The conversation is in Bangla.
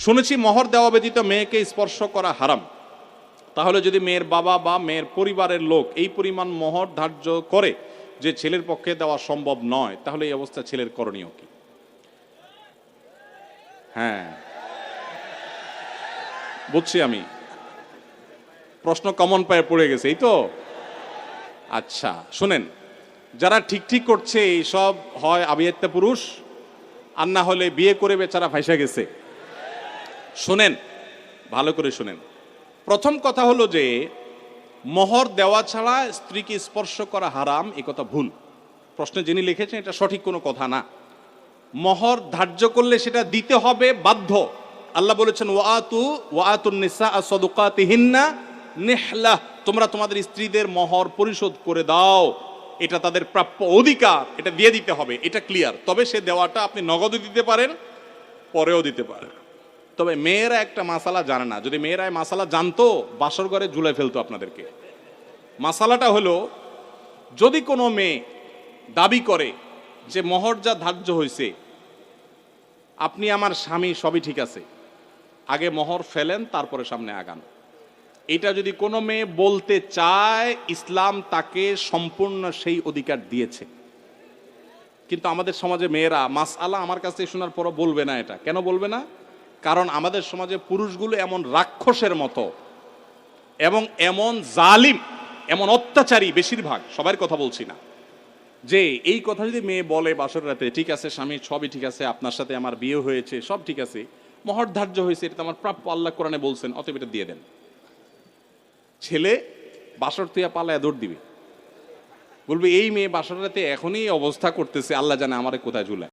শুনেছি মোহর দেওয়া ব্যতীত মেয়েকে স্পর্শ করা হারাম। তাহলে যদি মেয়ের বাবা বা মেয়ের পরিবারের লোক এই পরিমাণ মোহর ধার্য করে যে ছেলের পক্ষে দেওয়া সম্ভব নয়, তাহলে এই অবস্থা ছেলের করণীয় কি? হ্যাঁ, বুঝছি আমি, প্রশ্ন কমন পায়ে পড়ে গেছে, এই তো। আচ্ছা শুনেন, যারা ঠিক ঠিক করছে এইসব হয় আবিয়াত্তা পুরুষ, আর না হলে বিয়ে করে বেচারা ফাইসা গেছে। শুনেন, ভালো করে শুনেন। প্রথম কথা হলো যে মোহর দেওয়া ছাড়া স্ত্রীকে স্পর্শ করা হারাম, এ কথা ভুল। প্রশ্নে যিনি লিখেছেন এটা সঠিক কোনো কথা না। মোহর ধার্য করলে সেটা দিতে হবে বাধ্য। আল্লাহ বলেছেন ওয়াতুন নিসা সাদুকাতিহিন্না নিহলা, তোমরা তোমাদের স্ত্রীদের মোহর পরিশোধ করে দাও, এটা তাদের প্রাপ্য অধিকার, এটা দিয়ে দিতে হবে, এটা ক্লিয়ার। তবে সে দেওয়াটা আপনি নগদও দিতে পারেন, পরেও দিতে পারেন। তবে মেয়েরা একটা মাসালা জানে না, যদি মেয়েরা মাসালা জানতো বাসর ঘরে ঝুলাই ফেলতো আপনাদেরকে। মাসালাটা হলো, যদি কোনো মেয়ে দাবি করে যে মোহর যা ধার্য হয়েছে, আপনি আমার স্বামী, সবই ঠিক আছে, আগে মোহর ফেলেন তারপরে সামনে আগান, এটা যদি কোনো মেয়ে বলতে চায়, ইসলাম তাকে সম্পূর্ণ সেই অধিকার দিয়েছে। কিন্তু আমাদের সমাজে মেয়েরা মাসআলা আমার কাছ থেকে শোনার পরও বলবে না। এটা কেন বলবে না? কারণ আমাদের সমাজে পুরুষগুলো এমন রাক্ষসের মতো এবং এমন জালিম, এমন অত্যাচারী, বেশিরভাগ, সবার কথা বলছি না, যে এই কথা যদি মেয়ে বলে বাসর রাতে, ঠিক আছে স্বামী সবই ঠিক আছে, আপনার সাথে আমার বিয়ে হয়েছে, সব ঠিক আছে, মোহর ধার্য হয়েছে, এটা তো আমার প্রাপ্য, আল্লাহ কোরআনে বলছেন, অতএব এটা দিয়ে দেন। ছেলে বাসর তুইয়া পালায় দৌড় দিবে, বলবে এই মেয়ে বাসর রাতে এখনই অবস্থা করতেছে, আল্লাহ জানে আমারে কোথায় ঝুলায়।